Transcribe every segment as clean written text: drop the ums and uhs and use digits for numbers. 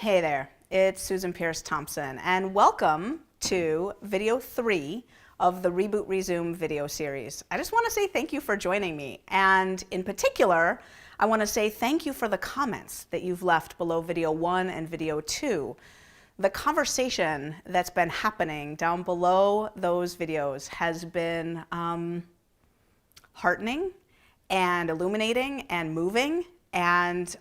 Hey there, it's Susan Pierce Thompson, and welcome to video 3 of the Reboot Resume video series. I just want to say thank you for joining me, and in particular, I want to say thank you for the comments that you've left below video 1 and video 2. The conversation that's been happening down below those videos has been heartening and illuminating and moving, and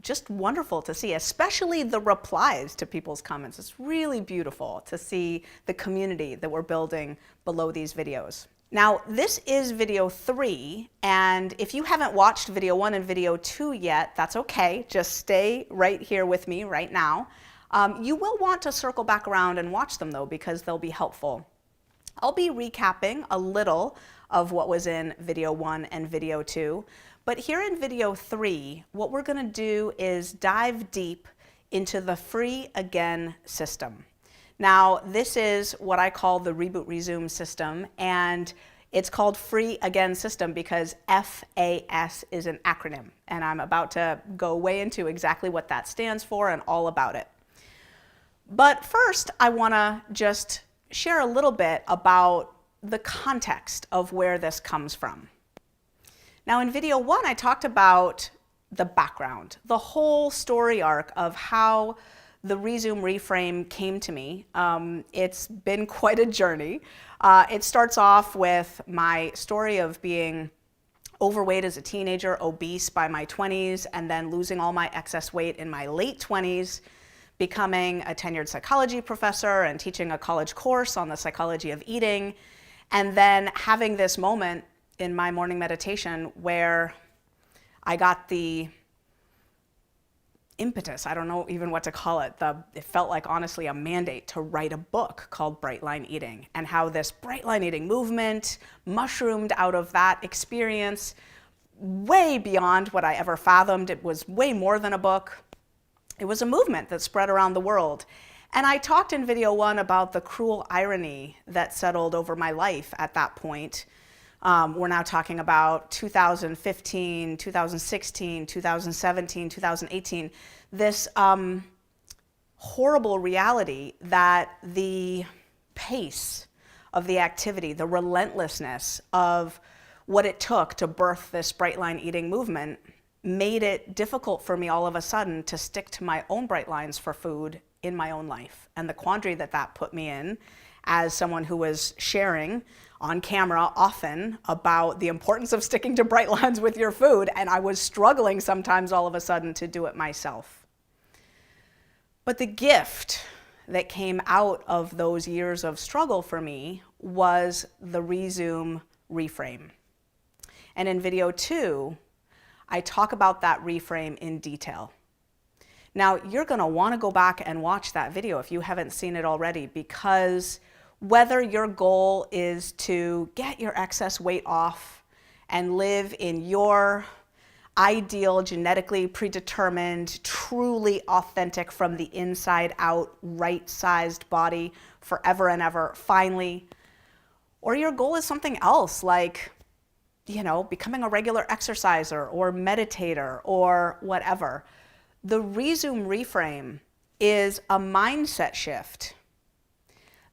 just wonderful to see, especially the replies to people's comments. It's really beautiful to see the community that we're building below these videos. Now, this is video 3, and if you haven't watched video 1 and video 2 yet, that's okay. Just stay right here with me right now. You will want to circle back around and watch them though, because they'll be helpful. I'll be recapping a little of what was in video 1 and video 2. But here in video 3, what we're going to do is dive deep into the Free Again system. Now, this is what I call the Reboot Resume system, and it's called Free Again system because FAS is an acronym, and I'm about to go way into exactly what that stands for and all about it. But first, I want to just share a little bit about the context of where this comes from. Now, in video 1, I talked about the background, the whole story arc of how the Resume Reframe came to me. It's been quite a journey. It starts off with my story of being overweight as a teenager, obese by my 20s, and then losing all my excess weight in my late 20s, becoming a tenured psychology professor and teaching a college course on the psychology of eating, and then having this moment in my morning meditation where I got the impetus, I don't know even what to call it, it felt like honestly a mandate to write a book called Bright Line Eating, and how this Bright Line Eating movement mushroomed out of that experience way beyond what I ever fathomed. It was way more than a book. It was a movement that spread around the world. And I talked in video 1 about the cruel irony that settled over my life at that point. We're now talking about 2015, 2016, 2017, 2018, this horrible reality that the pace of the activity, the relentlessness of what it took to birth this Bright Line Eating movement made it difficult for me all of a sudden to stick to my own bright lines for food in my own life. And the quandary that that put me in as someone who was sharing on camera often about the importance of sticking to bright lines with your food, and I was struggling sometimes all of a sudden to do it myself. But the gift that came out of those years of struggle for me was the Resume Reframe. And in video 2, I talk about that reframe in detail. Now, you're going to want to go back and watch that video if you haven't seen it already, because whether your goal is to get your excess weight off and live in your ideal, genetically predetermined, truly authentic from the inside out, right-sized body forever and ever, finally, or your goal is something else like, you know, becoming a regular exerciser or meditator or whatever, the Resume Reframe is a mindset shift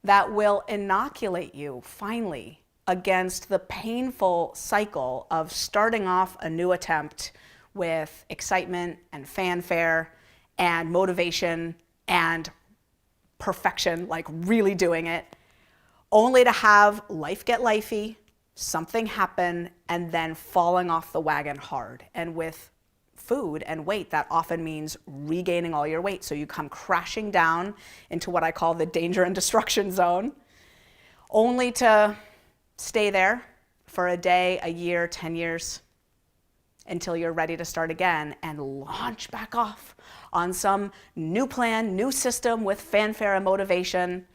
that will inoculate you finally against the painful cycle of starting off a new attempt with excitement and fanfare and motivation and perfection, like really doing it, only to have life get lifey, something happen, and then falling off the wagon hard. And with food and weight, that often means regaining all your weight. So you come crashing down into what I call the danger and destruction zone, only to stay there for a day, a year, 10 years, until you're ready to start again and launch back off on some new plan, new system with fanfare and motivation,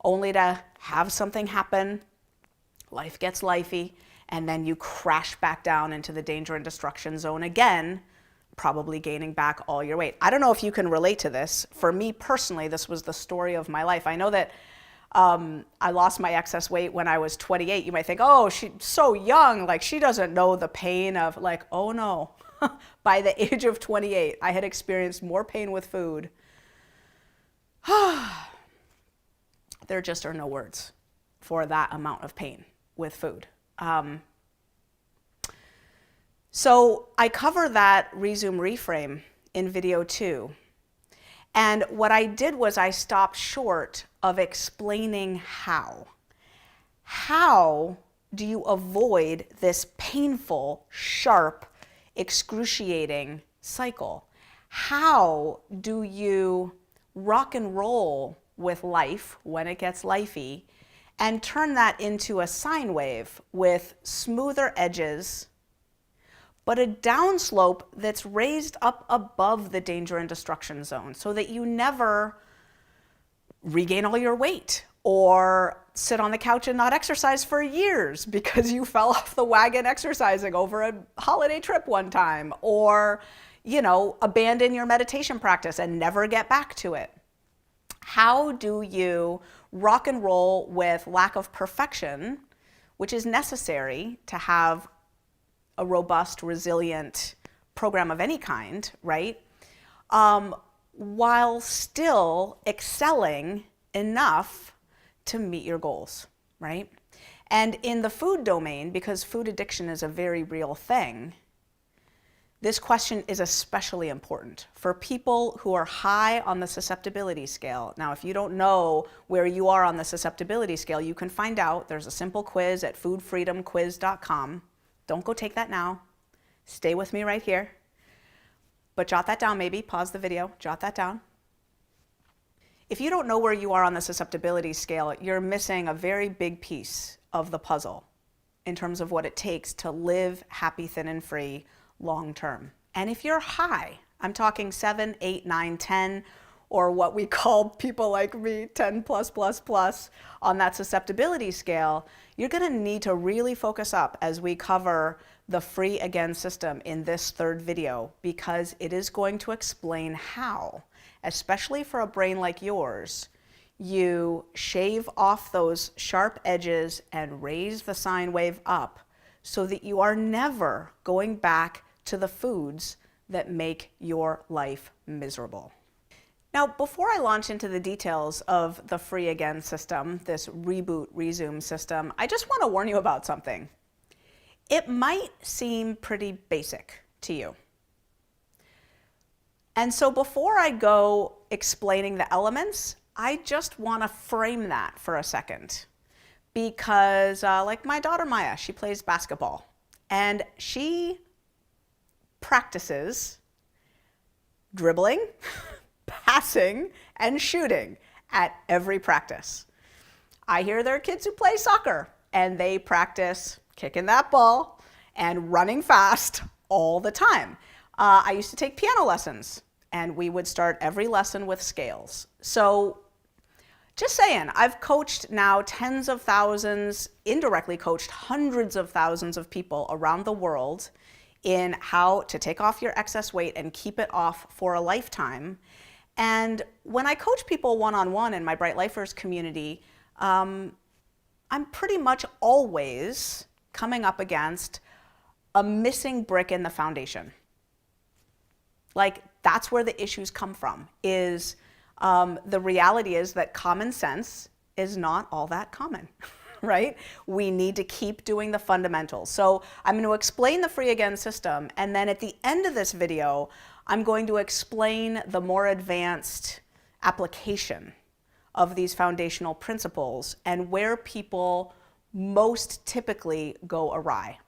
only to have something happen, life gets lifey, and then you crash back down into the danger and destruction zone again, probably gaining back all your weight. I don't know if you can relate to this. For me personally, this was the story of my life. I know that I lost my excess weight when I was 28. You might think, oh, she's so young, like she doesn't know the pain of, like, oh no. By the age of 28, I had experienced more pain with food There just are no words for that amount of pain with food. So I cover that resume reframe in video 2. And what I did was I stopped short of explaining how. How do you avoid this painful, sharp, excruciating cycle? How do you rock and roll with life when it gets lifey and turn that into a sine wave with smoother edges, but a downslope that's raised up above the danger and destruction zone so that you never regain all your weight or sit on the couch and not exercise for years because you fell off the wagon exercising over a holiday trip one time, or, you know, abandon your meditation practice and never get back to it. How do you rock and roll with lack of perfection, which is necessary to have a robust, resilient program of any kind, right? While still excelling enough to meet your goals, right? And in the food domain, because food addiction is a very real thing, this question is especially important for people who are high on the susceptibility scale. Now, if you don't know where you are on the susceptibility scale, you can find out. There's a simple quiz at foodfreedomquiz.com. Don't go take that now. Stay with me right here. But jot that down maybe. Pause the video. Jot that down. If you don't know where you are on the susceptibility scale, you're missing a very big piece of the puzzle in terms of what it takes to live happy, thin, and free long term. And if you're high, I'm talking 7, 8, 9, 10, or what we call people like me, 10 plus plus plus on that susceptibility scale, you're gonna need to really focus up as we cover the Free Again system in this third video, because it is going to explain how, especially for a brain like yours, you shave off those sharp edges and raise the sine wave up so that you are never going back to the foods that make your life miserable. Now, before I launch into the details of the Free Again system, this reboot, resume system, I just want to warn you about something. It might seem pretty basic to you. And so before I go explaining the elements, I just want to frame that for a second. Because like my daughter Maya, she plays basketball, and she practices dribbling, passing, and shooting at every practice. I hear there are kids who play soccer, and they practice kicking that ball and running fast all the time. I used to take piano lessons, and we would start every lesson with scales. So just saying, I've coached now tens of thousands, indirectly coached hundreds of thousands of people around the world in how to take off your excess weight and keep it off for a lifetime. And when I coach people one-on-one in my Bright Lifers community, I'm pretty much always coming up against a missing brick in the foundation. Like, that's where the issues come from, is the reality is that common sense is not all that common. Right? We need to keep doing the fundamentals. So I'm going to explain the Free Again system, and then at the end of this video, I'm going to explain the more advanced application of these foundational principles and where people most typically go awry.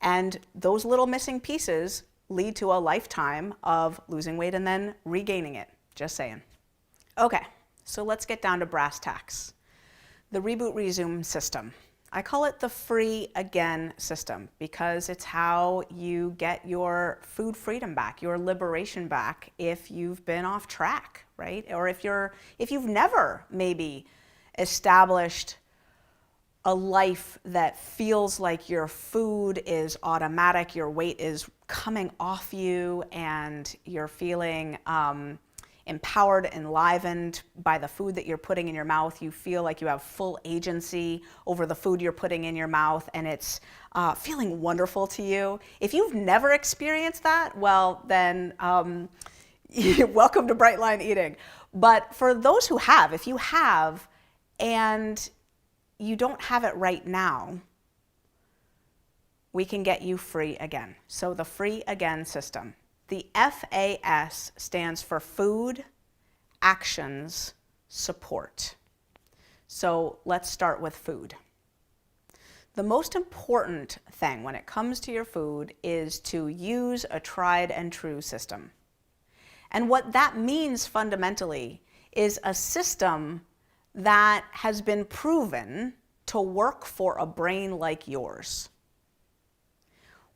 And those little missing pieces lead to a lifetime of losing weight and then regaining it. Just saying. Okay, so let's get down to brass tacks. The reboot resume system. I call it the Free Again system because it's how you get your food freedom back, your liberation back if you've been off track, right? Or if you've never maybe established a life that feels like your food is automatic, your weight is coming off you, and you're feeling empowered, enlivened by the food that you're putting in your mouth. You feel like you have full agency over the food you're putting in your mouth, and it's feeling wonderful to you. If you've never experienced that, well, then welcome to Bright Line Eating. But for those who have, if you have and you don't have it right now, we can get you free again. So the free again system. The FAS stands for Food, Actions, Support. So let's start with food. The most important thing when it comes to your food is to use a tried and true system. And what that means fundamentally is a system that has been proven to work for a brain like yours.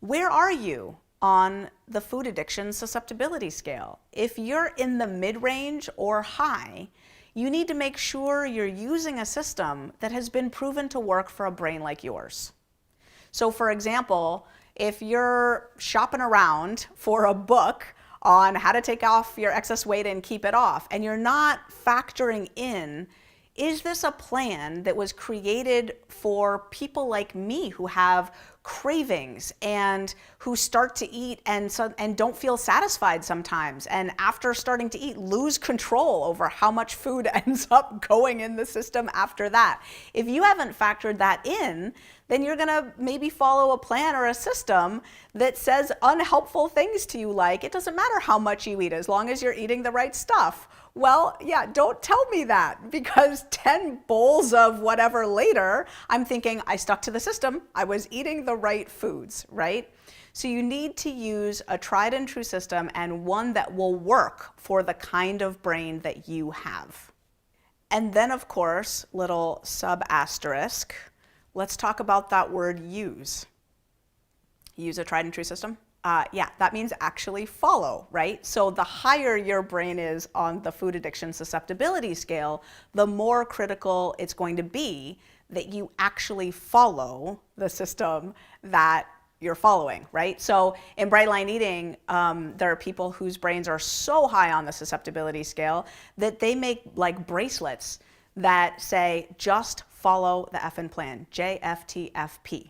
Where are you on the food addiction susceptibility scale? If you're in the mid-range or high, you need to make sure you're using a system that has been proven to work for a brain like yours. So for example, if you're shopping around for a book on how to take off your excess weight and keep it off, and you're not factoring in, is this a plan that was created for people like me who have cravings and who start to eat and don't feel satisfied sometimes, and after starting to eat lose control over how much food ends up going in the system after that? If you haven't factored that in, then you're gonna maybe follow a plan or a system that says unhelpful things to you, like it doesn't matter how much you eat as long as you're eating the right stuff. Well, yeah, don't tell me that, because 10 bowls of whatever later, I'm thinking I stuck to the system. I was eating the right foods, right? So you need to use a tried and true system, and one that will work for the kind of brain that you have. And then, of course, little sub-asterisk, let's talk about that word use. Use a tried and true system? Yeah, that means actually follow, right? So the higher your brain is on the food addiction susceptibility scale, the more critical it's going to be that you actually follow the system that you're following, right? So in Bright Line Eating, there are people whose brains are so high on the susceptibility scale that they make like bracelets that say, just follow the effing plan, JFTFP.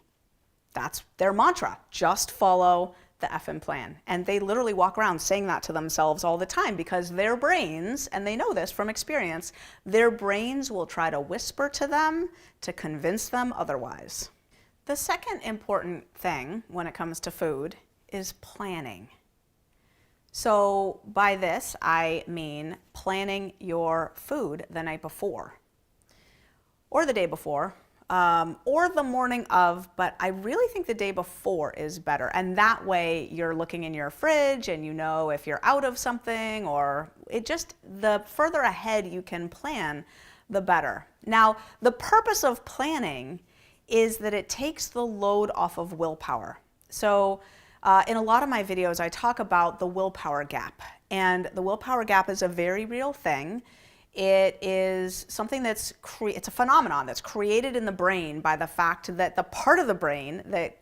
That's their mantra, just follow the effing plan. And they literally walk around saying that to themselves all the time, because their brains, and they know this from experience, their brains will try to whisper to them to convince them otherwise. The second important thing when it comes to food is planning. So by this, I mean planning your food the night before, or the day before, or the morning of, but I really think the day before is better. And that way you're looking in your fridge and you know if you're out of something, or the further ahead you can plan, the better. Now, the purpose of planning is that it takes the load off of willpower. So in a lot of my videos, I talk about the willpower gap. And the willpower gap is a very real thing. It is something it's a phenomenon that's created in the brain by the fact that the part of the brain that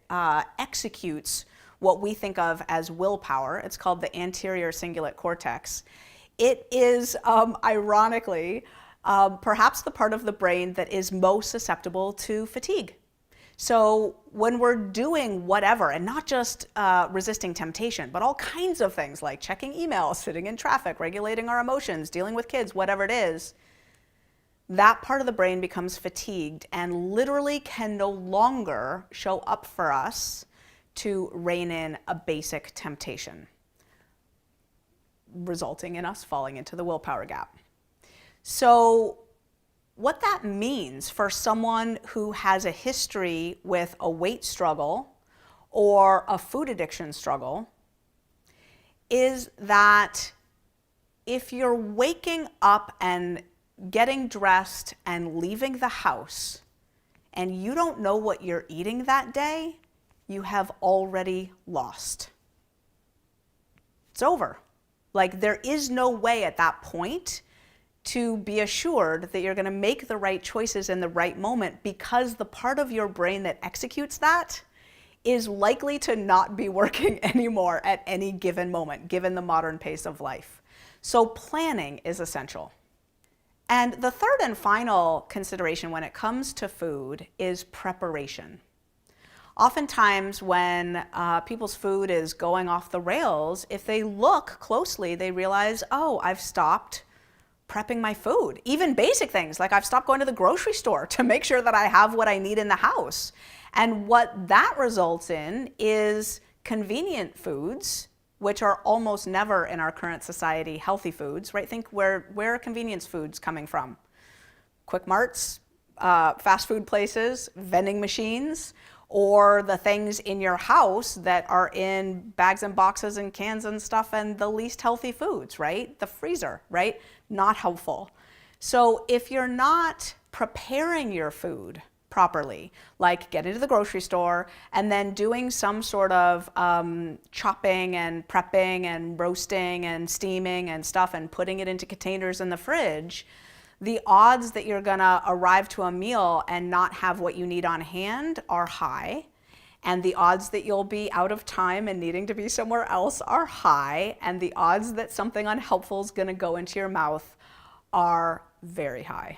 executes what we think of as willpower, it's called the anterior cingulate cortex. It is, ironically, perhaps the part of the brain that is most susceptible to fatigue. So when we're doing whatever, and not just resisting temptation, but all kinds of things like checking emails, sitting in traffic, regulating our emotions, dealing with kids, whatever it is, that part of the brain becomes fatigued and literally can no longer show up for us to rein in a basic temptation, resulting in us falling into the willpower gap. So what that means for someone who has a history with a weight struggle or a food addiction struggle is that if you're waking up and getting dressed and leaving the house and you don't know what you're eating that day, you have already lost. It's over. Like, there is no way at that point to be assured that you're going to make the right choices in the right moment, because the part of your brain that executes that is likely to not be working anymore at any given moment, given the modern pace of life. So planning is essential. And the third and final consideration when it comes to food is preparation. Oftentimes when people's food is going off the rails, if they look closely, they realize, oh, I've stopped prepping my food. Even basic things, like I've stopped going to the grocery store to make sure that I have what I need in the house. And what that results in is convenient foods, which are almost never in our current society healthy foods, right? Think where are convenience foods coming from? Quick marts, fast food places, vending machines, or the things in your house that are in bags and boxes and cans and stuff, and the least healthy foods, right? The freezer, right? Not helpful. So if you're not preparing your food properly, like getting to the grocery store and then doing some sort of chopping and prepping and roasting and steaming and stuff and putting it into containers in the fridge, the odds that you're gonna arrive to a meal and not have what you need on hand are high, and the odds that you'll be out of time and needing to be somewhere else are high, and the odds that something unhelpful is gonna go into your mouth are very high.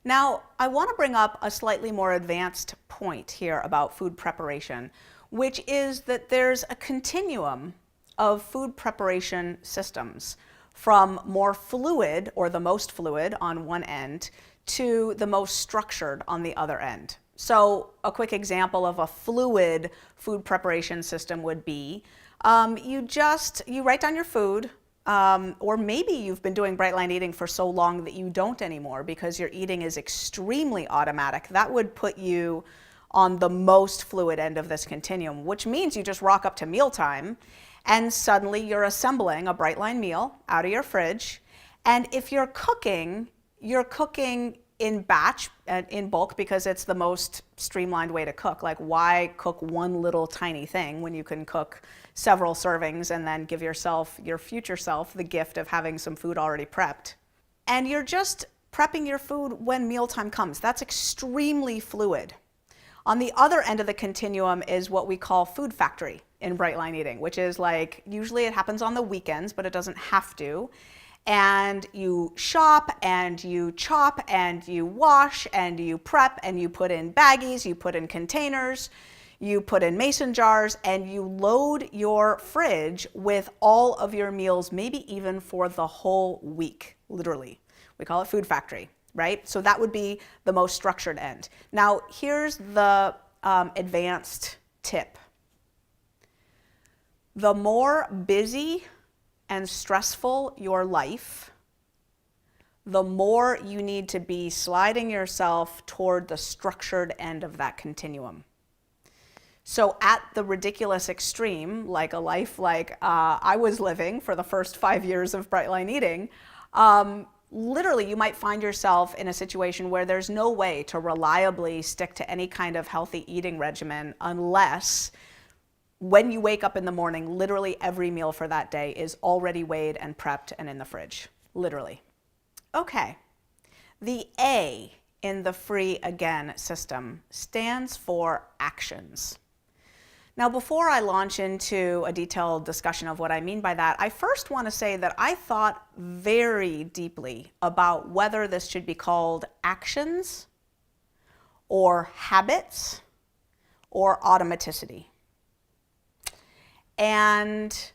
Now, I wanna bring up a slightly more advanced point here about food preparation, which is that there's a continuum of food preparation systems, from more fluid, or the most fluid on one end, to the most structured on the other end. So a quick example of a fluid food preparation system would be, you write down your food, or maybe you've been doing bright line eating for so long that you don't anymore because your eating is extremely automatic. That would put you on the most fluid end of this continuum, which means you just rock up to mealtime and suddenly you're assembling a bright line meal out of your fridge. And if you're cooking in batch, in bulk, because it's the most streamlined way to cook. Like, why cook one little tiny thing when you can cook several servings and then give yourself, your future self, the gift of having some food already prepped? And you're just prepping your food when mealtime comes. That's extremely fluid. On the other end of the continuum is what we call food factory in bright line eating, which is like, usually it happens on the weekends, but it doesn't have to. And you shop and you chop and you wash and you prep and you put in baggies, you put in containers, you put in mason jars, and you load your fridge with all of your meals, maybe even for the whole week, literally. We call it food factory, right? So that would be the most structured end. Now, here's the advanced tip. The more busy and stressful your life, the more you need to be sliding yourself toward the structured end of that continuum. So at the ridiculous extreme, like a life like I was living for the first 5 years of bright line eating, literally you might find yourself in a situation where there's no way to reliably stick to any kind of healthy eating regimen unless when you wake up in the morning, literally every meal for that day is already weighed and prepped and in the fridge, literally. Okay, the A in the free again system stands for actions. Now, before I launch into a detailed discussion of what I mean by that, I first want to say that I thought very deeply about whether this should be called actions or habits or automaticity. And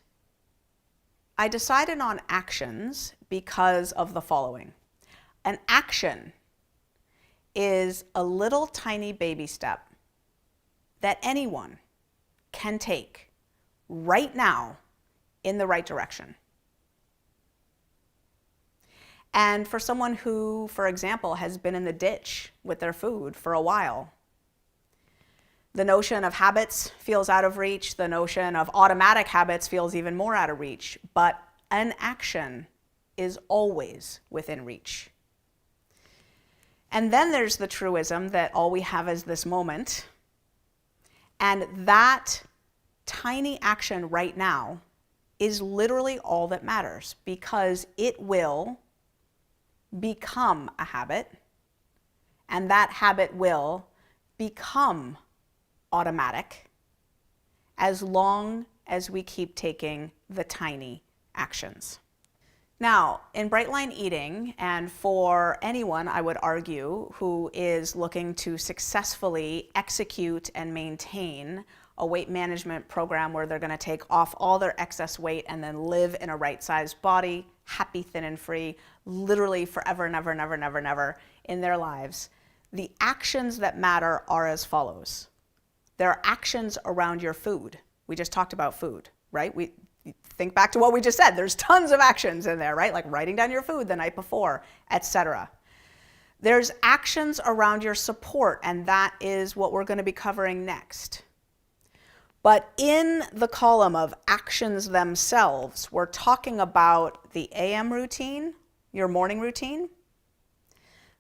I decided on actions because of the following. An action is a little tiny baby step that anyone can take right now in the right direction. And for someone who, for example, has been in the ditch with their food for a while, the notion of habits feels out of reach. The notion of automatic habits feels even more out of reach. But an action is always within reach. And then there's the truism that all we have is this moment. And that tiny action right now is literally all that matters, because it will become a habit, and that habit will become automatic as long as we keep taking the tiny actions. Now, in bright line eating, and for anyone, I would argue, who is looking to successfully execute and maintain a weight management program where they're going to take off all their excess weight and then live in a right-sized body happy, thin, and free, literally forever, never, never, never, never in their lives, the actions that matter are as follows. There are actions around your food. We just talked about food, right? Think back to what we just said. There's tons of actions in there, right? Like writing down your food the night before, etc. There's actions around your support, and that is what we're going to be covering next. But in the column of actions themselves, we're talking about the AM routine, your morning routine,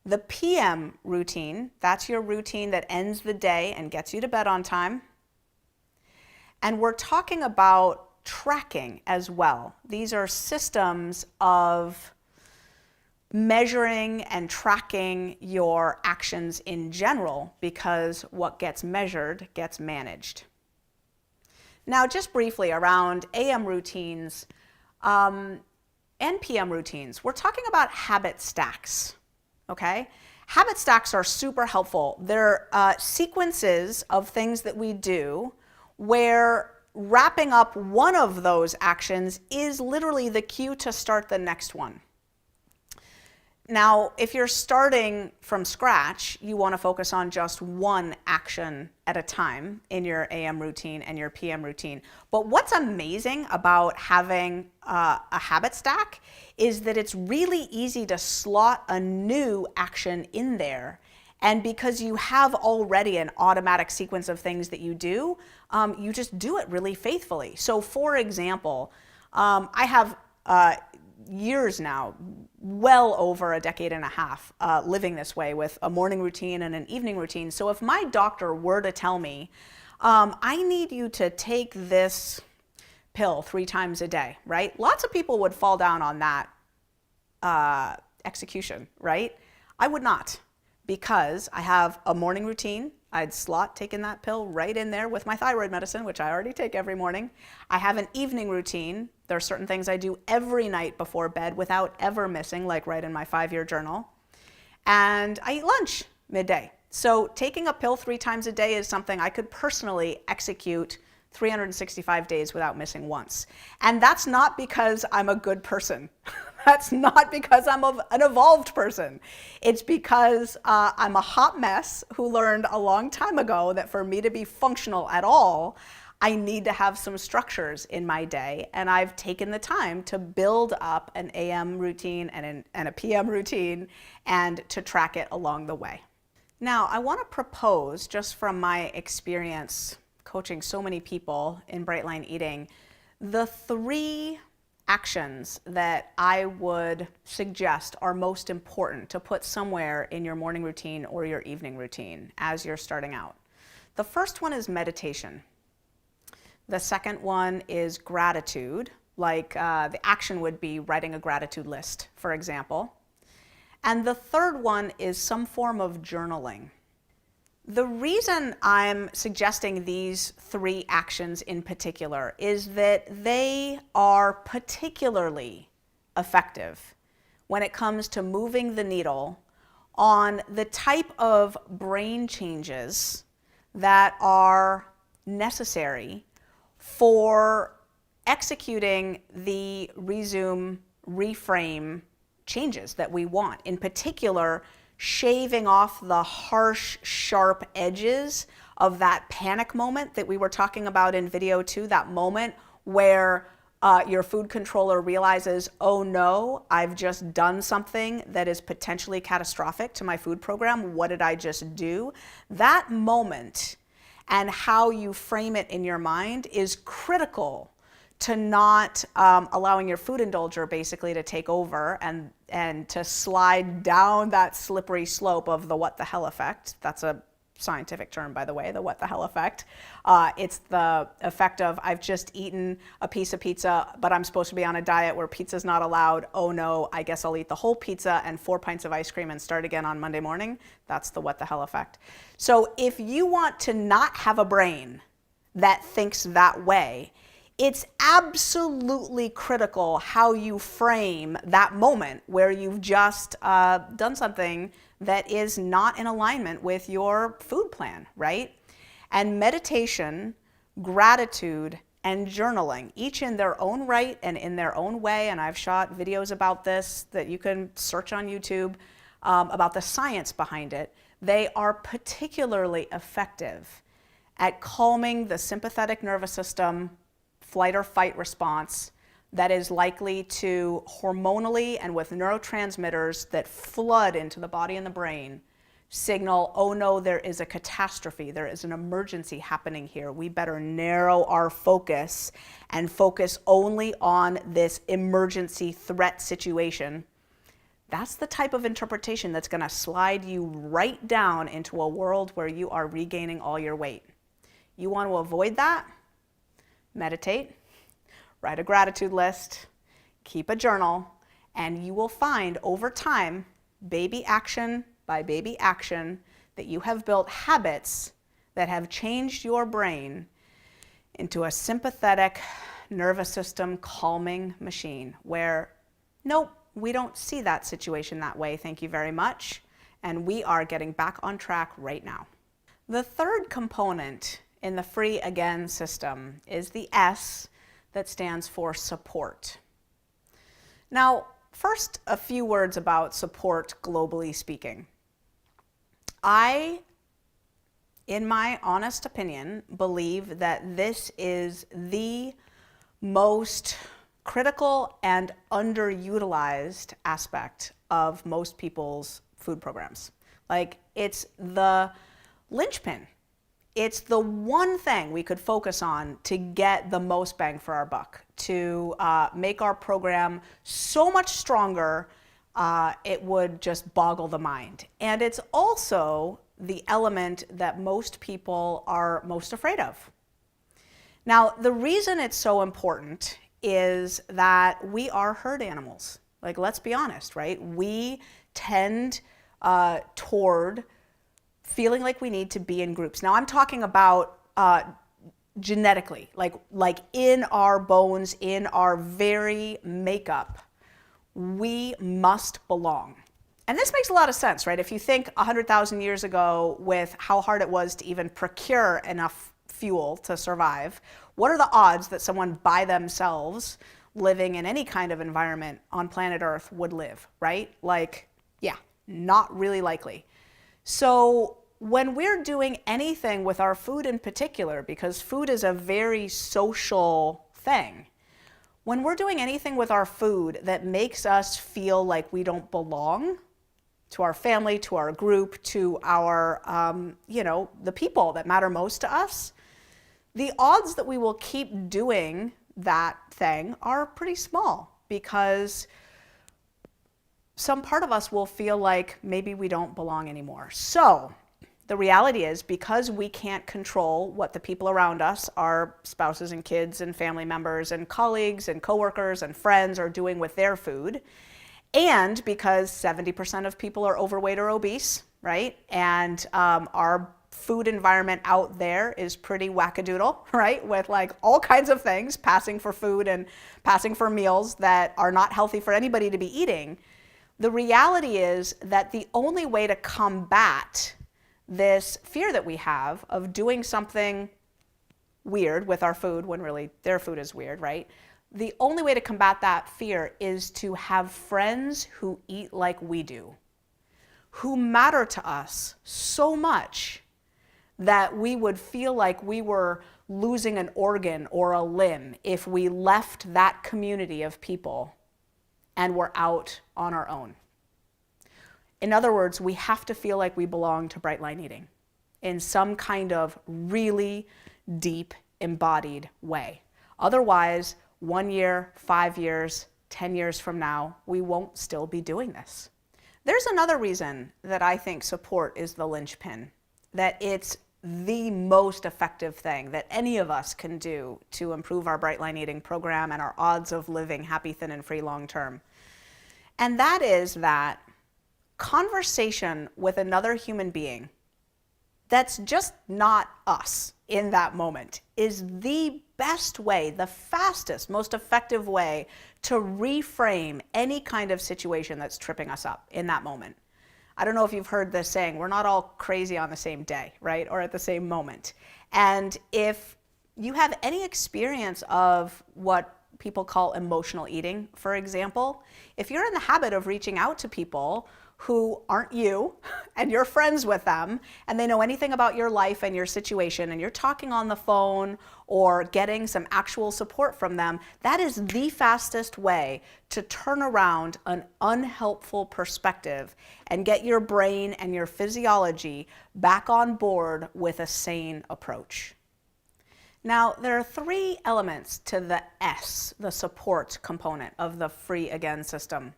the PM routine, that's your routine that ends the day and gets you to bed on time. And we're talking about tracking as well. These are systems of measuring and tracking your actions in general, because what gets measured gets managed. Now, just briefly around AM routines and PM routines, we're talking about habit stacks, okay? Habit stacks are super helpful. They're sequences of things that we do where wrapping up one of those actions is literally the cue to start the next one. Now, if you're starting from scratch, you want to focus on just one action at a time in your AM routine and your PM routine. But what's amazing about having a habit stack is that it's really easy to slot a new action in there. And because you have already an automatic sequence of things that you do, you just do it really faithfully. So for example, I have years now, well over a decade and a half, living this way with a morning routine and an evening routine. So if my doctor were to tell me, I need you to take this pill 3 times a day, right? Lots of people would fall down on that execution, right? I would not, because I have a morning routine. I'd slot taking that pill right in there with my thyroid medicine, which I already take every morning. I have an evening routine. There are certain things I do every night before bed without ever missing, like write in my 5-year journal. And I eat lunch midday. So taking a pill 3 times a day is something I could personally execute 365 days without missing once. And that's not because I'm a good person. That's not because I'm an evolved person. It's because I'm a hot mess who learned a long time ago that for me to be functional at all, I need to have some structures in my day. And I've taken the time to build up an AM routine and a PM routine and to track it along the way. Now, I want to propose, just from my experience coaching so many people in Bright Line Eating, the 3 actions that I would suggest are most important to put somewhere in your morning routine or your evening routine as you're starting out. The first one is meditation. The second one is gratitude, like the action would be writing a gratitude list, for example. And the third one is some form of journaling. The reason I'm suggesting these 3 actions in particular is that they are particularly effective when it comes to moving the needle on the type of brain changes that are necessary for executing the resume, reframe changes that we want. In particular, shaving off the harsh, sharp edges of that panic moment that we were talking about in video 2, that moment where your food controller realizes, oh no, I've just done something that is potentially catastrophic to my food program. What did I just do? That moment and how you frame it in your mind is critical to not allowing your food indulger basically to take over and to slide down that slippery slope of the what the hell effect. That's a scientific term, by the way, the what the hell effect. It's the effect of I've just eaten a piece of pizza, but I'm supposed to be on a diet where pizza's not allowed. Oh no, I guess I'll eat the whole pizza and 4 pints of ice cream and start again on Monday morning. That's the what the hell effect. So if you want to not have a brain that thinks that way, it's absolutely critical how you frame that moment where you've just done something that is not in alignment with your food plan, right? And meditation, gratitude, and journaling, each in their own right and in their own way, and I've shot videos about this that you can search on YouTube about the science behind it, they are particularly effective at calming the sympathetic nervous system flight or fight response that is likely to hormonally and with neurotransmitters that flood into the body and the brain signal, oh no, there is a catastrophe, there is an emergency happening here. We better narrow our focus and focus only on this emergency threat situation. That's the type of interpretation that's going to slide you right down into a world where you are regaining all your weight. You want to avoid that? Meditate, write a gratitude list, keep a journal, and you will find over time, baby action by baby action, that you have built habits that have changed your brain into a sympathetic nervous system calming machine where, nope, we don't see that situation that way, thank you very much, and we are getting back on track right now. The third component in the Free Again system is the S that stands for support. Now, first, a few words about support globally speaking. I, in my honest opinion, believe that this is the most critical and underutilized aspect of most people's food programs. Like, it's the linchpin. It's the one thing we could focus on to get the most bang for our buck, to make our program so much stronger, it would just boggle the mind. And it's also the element that most people are most afraid of. Now, the reason it's so important is that we are herd animals. Like, let's be honest, right? We tend toward feeling like we need to be in groups. Now, I'm talking about genetically, like in our bones, in our very makeup, we must belong. And this makes a lot of sense, right? If you think 100,000 years ago with how hard it was to even procure enough fuel to survive, what are the odds that someone by themselves living in any kind of environment on planet Earth would live, right? Like, yeah, not really likely. So when we're doing anything with our food in particular, because food is a very social thing, when we're doing anything with our food that makes us feel like we don't belong to our family, to our group, to our, the people that matter most to us, the odds that we will keep doing that thing are pretty small, because some part of us will feel like maybe we don't belong anymore. So the reality is, because we can't control what the people around us, our spouses and kids and family members and colleagues and coworkers and friends, are doing with their food, and because 70% of people are overweight or obese, right? And our food environment out there is pretty wackadoodle, right? With like all kinds of things passing for food and passing for meals that are not healthy for anybody to be eating. The reality is that the only way to combat this fear that we have of doing something weird with our food when really their food is weird, right? The only way to combat that fear is to have friends who eat like we do, who matter to us so much that we would feel like we were losing an organ or a limb if we left that community of people and were out on our own. In other words, we have to feel like we belong to Bright Line Eating in some kind of really deep, embodied way. Otherwise, 1 year, 5 years, 10 years from now, we won't still be doing this. There's another reason that I think support is the linchpin, that it's the most effective thing that any of us can do to improve our Bright Line Eating program and our odds of living happy, thin, and free long term. And that is that conversation with another human being that's just not us in that moment is the best way, the fastest, most effective way to reframe any kind of situation that's tripping us up in that moment. I don't know if you've heard this saying, we're not all crazy on the same day, right? Or at the same moment. And if you have any experience of what people call emotional eating, for example, if you're in the habit of reaching out to people who aren't you and you're friends with them and they know anything about your life and your situation and you're talking on the phone or getting some actual support from them, that is the fastest way to turn around an unhelpful perspective and get your brain and your physiology back on board with a sane approach. Now, there are three elements to the S, the support component of the Free Again system.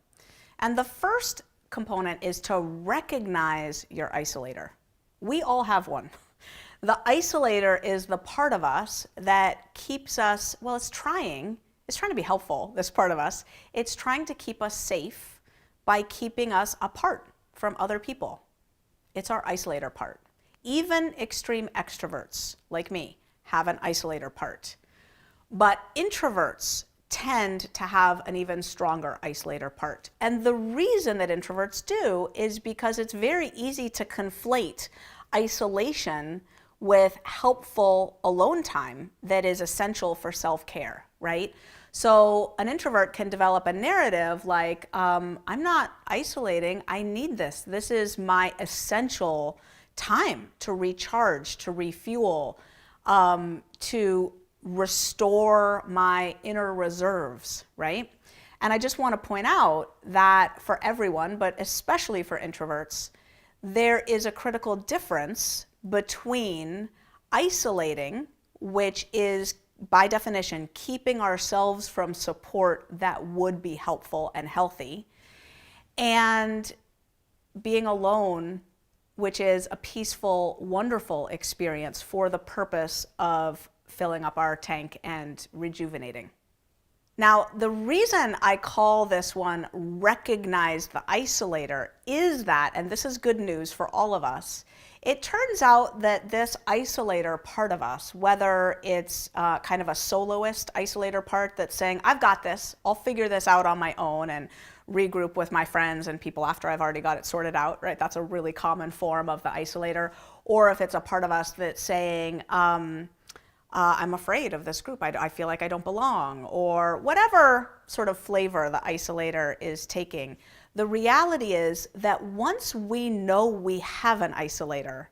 And the first component is to recognize your isolator. We all have one. The isolator is the part of us that keeps us, well, it's trying to be helpful, this part of us. It's trying to keep us safe by keeping us apart from other people. It's our isolator part. Even extreme extroverts like me have an isolator part. But introverts tend to have an even stronger isolator part. And the reason that introverts do is because it's very easy to conflate isolation with helpful alone time that is essential for self-care, right? So an introvert can develop a narrative like, I'm not isolating, I need this. This is my essential time to recharge, to refuel, to restore my inner reserves, right? And I just want to point out that for everyone, but especially for introverts, there is a critical difference between isolating, which is by definition keeping ourselves from support that would be helpful and healthy, and being alone, which is a peaceful, wonderful experience for the purpose of filling up our tank and rejuvenating. Now, the reason I call this one recognize the isolator is that, and this is good news for all of us, it turns out that this isolator part of us, whether it's kind of a soloist isolator part that's saying, I've got this, I'll figure this out on my own and regroup with my friends and people after I've already got it sorted out, right? That's a really common form of the isolator. Or if it's a part of us that's saying, I'm afraid of this group, I feel like I don't belong, or whatever sort of flavor the isolator is taking. The reality is that once we know we have an isolator,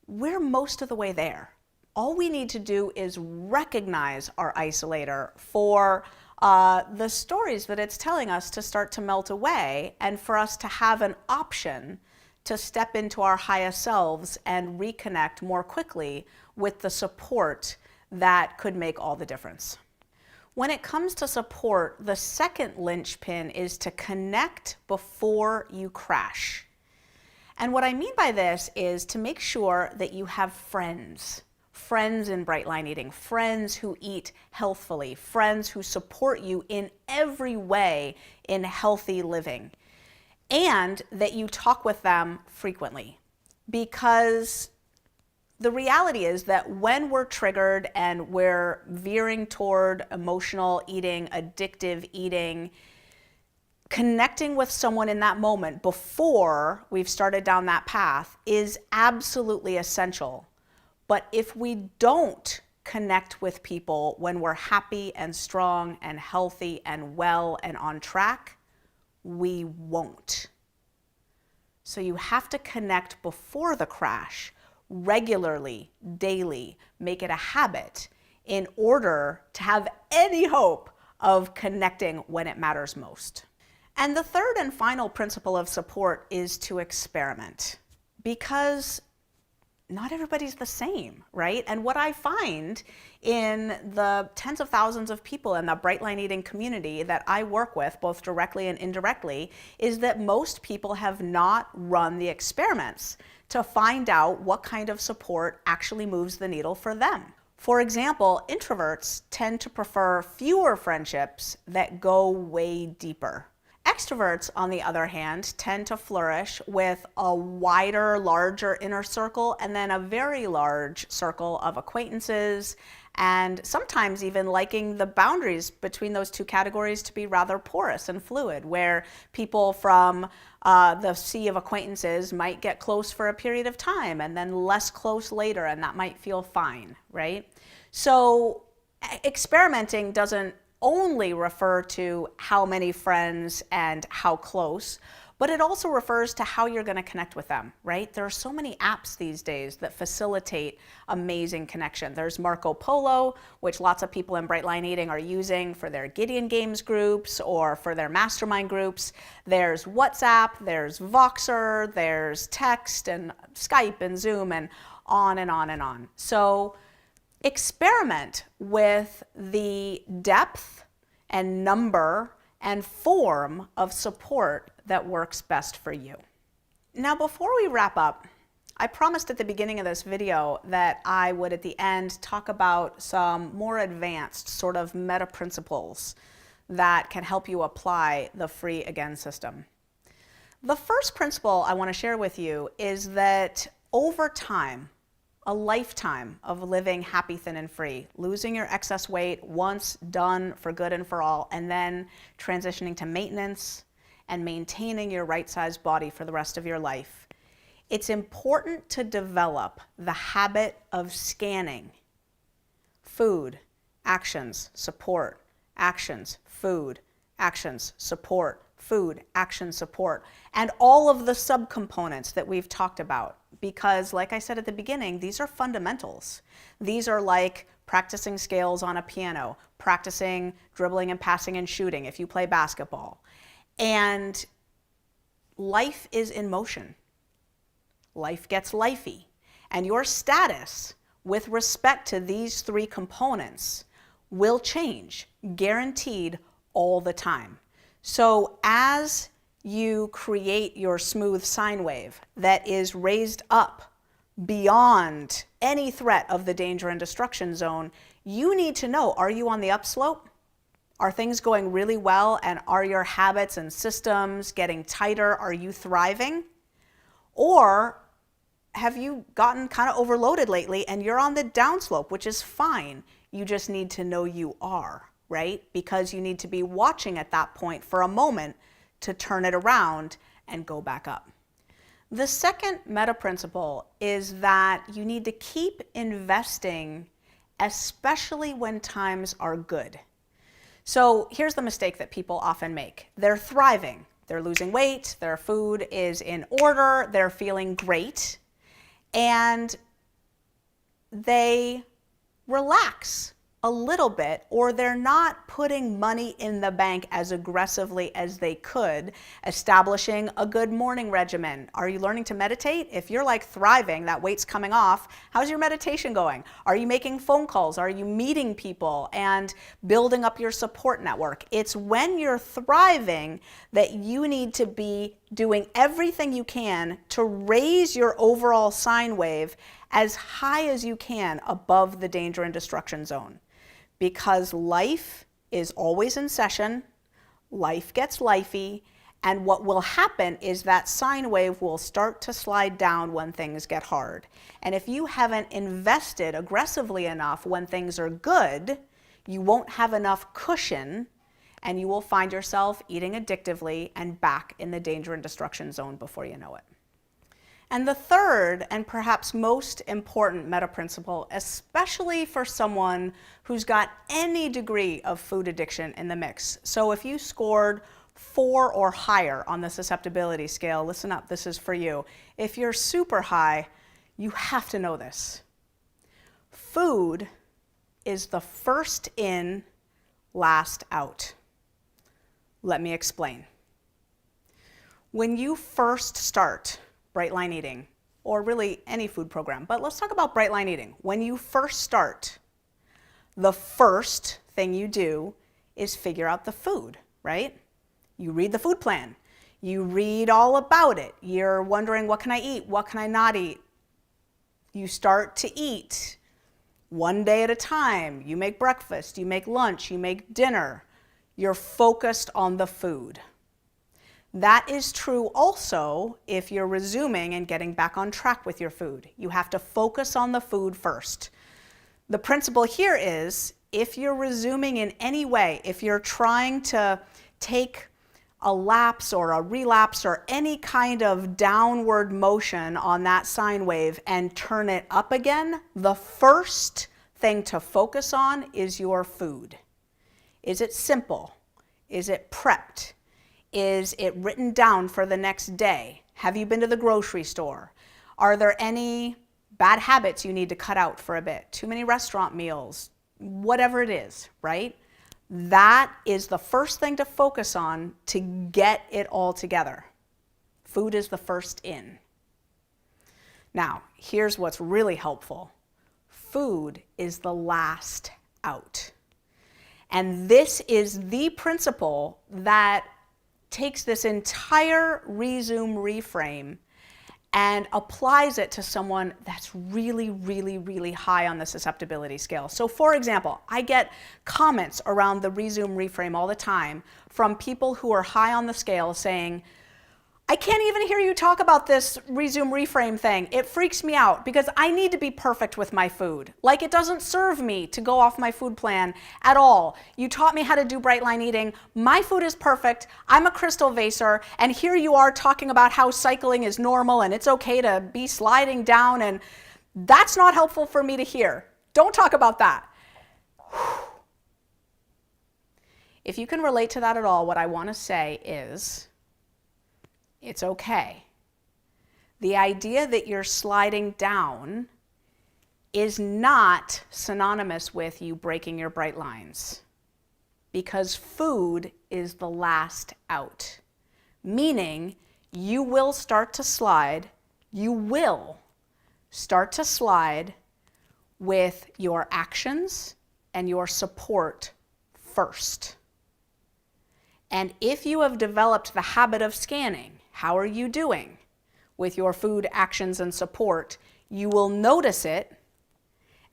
we're most of the way there. All we need to do is recognize our isolator for the stories that it's telling us to start to melt away, and for us to have an option to step into our highest selves and reconnect more quickly with the support that could make all the difference. When it comes to support, the second linchpin is to connect before you crash. And what I mean by this is to make sure that you have friends in Bright Line Eating, friends who eat healthfully, friends who support you in every way in healthy living, and that you talk with them frequently. Because the reality is that when we're triggered and we're veering toward emotional eating, addictive eating, connecting with someone in that moment before we've started down that path is absolutely essential. But if we don't connect with people when we're happy and strong and healthy and well and on track, we won't. So you have to connect before the crash, regularly, daily, make it a habit in order to have any hope of connecting when it matters most. And the third and final principle of support is to experiment, because not everybody's the same, right? And what I find in the tens of thousands of people in the Bright Line Eating community that I work with, both directly and indirectly, is that most people have not run the experiments to find out what kind of support actually moves the needle for them. For example, introverts tend to prefer fewer friendships that go way deeper. Extroverts, on the other hand, tend to flourish with a wider, larger inner circle and then a very large circle of acquaintances, and sometimes even liking the boundaries between those two categories to be rather porous and fluid, where people from the sea of acquaintances might get close for a period of time and then less close later, and that might feel fine, right? So experimenting doesn't only refer to how many friends and how close, but it also refers to how you're going to connect with them, right? There are so many apps these days that facilitate amazing connection. There's Marco Polo, which lots of people in Bright Line Eating are using for their Gideon Games groups or for their mastermind groups. There's WhatsApp, there's Voxer, there's text and Skype and Zoom and on and on and on. So experiment with the depth and number and form of support that works best for you. Now, before we wrap up, I promised at the beginning of this video that I would at the end talk about some more advanced sort of meta principles that can help you apply the free again system. The first principle I want to share with you is that over time, a lifetime of living happy, thin, and free, losing your excess weight once, done for good and for all, and then transitioning to maintenance and maintaining your right-sized body for the rest of your life. It's important to develop the habit of scanning food, actions, support, actions, food, actions, support, food, action, support, and all of the subcomponents that we've talked about. Because, like I said at the beginning, these are fundamentals. These are like practicing scales on a piano, practicing dribbling and passing and shooting if you play basketball. And life is in motion. Life gets lifey. And your status with respect to these three components will change, guaranteed, all the time. So as you create your smooth sine wave that is raised up beyond any threat of the danger and destruction zone, you need to know, are you on the upslope? Are things going really well, and are your habits and systems getting tighter? Are you thriving? Or have you gotten kind of overloaded lately and you're on the downslope, which is fine. You just need to know you are, right? Because you need to be watching at that point for a moment to turn it around and go back up. The second meta principle is that you need to keep investing, especially when times are good. So here's the mistake that people often make. They're thriving. They're losing weight, their food is in order, they're feeling great, and they relax a little bit, or they're not putting money in the bank as aggressively as they could, establishing a good morning regimen. Are you learning to meditate? If you're like thriving, that weight's coming off, how's your meditation going? Are you making phone calls? Are you meeting people and building up your support network? It's when you're thriving that you need to be doing everything you can to raise your overall sine wave as high as you can above the danger and destruction zone. Because life is always in session, life gets lifey, and what will happen is that sine wave will start to slide down when things get hard. And if you haven't invested aggressively enough when things are good, you won't have enough cushion, and you will find yourself eating addictively and back in the danger and destruction zone before you know it. And the third, and perhaps most important meta principle, especially for someone who's got any degree of food addiction in the mix. So if you scored 4 or higher on the susceptibility scale, listen up, this is for you. If you're super high, you have to know this. Food is the first in, last out. Let me explain. When you first start Bright Line Eating, or really any food program, but let's talk about Bright Line Eating. When you first start, the first thing you do is figure out the food, right? You read the food plan. You read all about it. You're wondering, what can I eat? What can I not eat? You start to eat one day at a time. You make breakfast, you make lunch, you make dinner. You're focused on the food. That is true also if you're resuming and getting back on track with your food. You have to focus on the food first. The principle here is, if you're resuming in any way, if you're trying to take a lapse or a relapse or any kind of downward motion on that sine wave and turn it up again, the first thing to focus on is your food. Is it simple? Is it prepped? Is it written down for the next day? Have you been to the grocery store? Are there any bad habits you need to cut out for a bit? Too many restaurant meals? Whatever it is, right? That is the first thing to focus on to get it all together. Food is the first in. Now, here's what's really helpful. Food is the last out. And this is the principle that takes this entire resume reframe and applies it to someone that's really, really, really high on the susceptibility scale. So for example, I get comments around the resume reframe all the time from people who are high on the scale saying, I can't even hear you talk about this resume reframe thing. It freaks me out because I need to be perfect with my food. Like, it doesn't serve me to go off my food plan at all. You taught me how to do bright line eating. My food is perfect. I'm a crystal vaser. And here you are talking about how cycling is normal and it's okay to be sliding down. And that's not helpful for me to hear. Don't talk about that. If you can relate to that at all, what I want to say is, it's okay. The idea that you're sliding down is not synonymous with you breaking your bright lines, because food is the last out, meaning you will start to slide, with your actions and your support first. And if you have developed the habit of scanning, how are you doing with your food, actions, and support? You will notice it,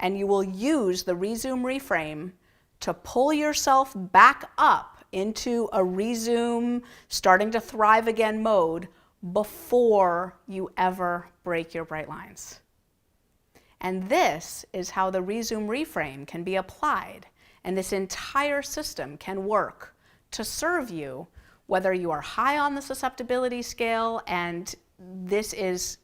and you will use the resume reframe to pull yourself back up into a resume, starting to thrive again mode before you ever break your bright lines. And this is how the resume reframe can be applied, and this entire system can work to serve you, whether you are high on the susceptibility scale and this is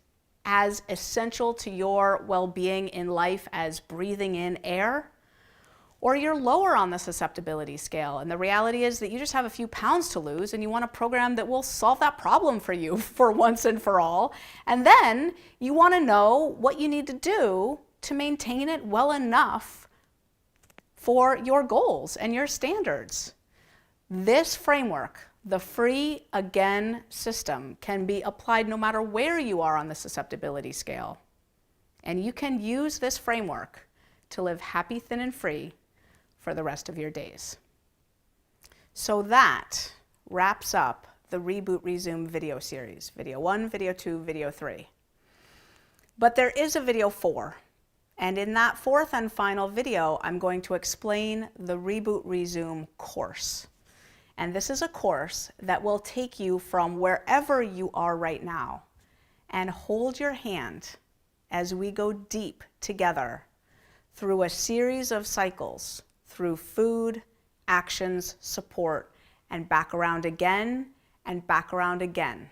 as essential to your well-being in life as breathing in air, or you're lower on the susceptibility scale and the reality is that you just have a few pounds to lose and you want a program that will solve that problem for you for once and for all, and then you want to know what you need to do to maintain it well enough for your goals and your standards. This framework, the free again system, can be applied no matter where you are on the susceptibility scale. And you can use this framework to live happy, thin, and free for the rest of your days. So that wraps up the Reboot Resume video series, video 1, video 2, video 3. But there is a video 4. And in that fourth and final video, I'm going to explain the Reboot Resume course. And this is a course that will take you from wherever you are right now and hold your hand as we go deep together through a series of cycles, through food, actions, support, and back around again and back around again,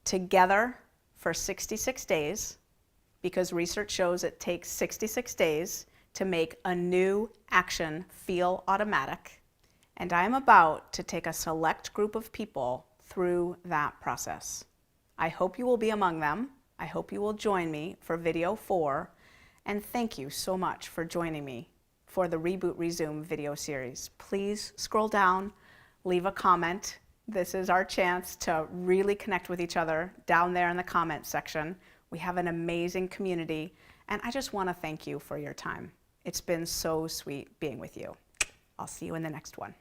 together for 66 days, because research shows it takes 66 days to make a new action feel automatic. And I am about to take a select group of people through that process. I hope you will be among them. I hope you will join me for video 4. And thank you so much for joining me for the Reboot Resume video series. Please scroll down, leave a comment. This is our chance to really connect with each other down there in the comment section. We have an amazing community, and I just want to thank you for your time. It's been so sweet being with you. I'll see you in the next one.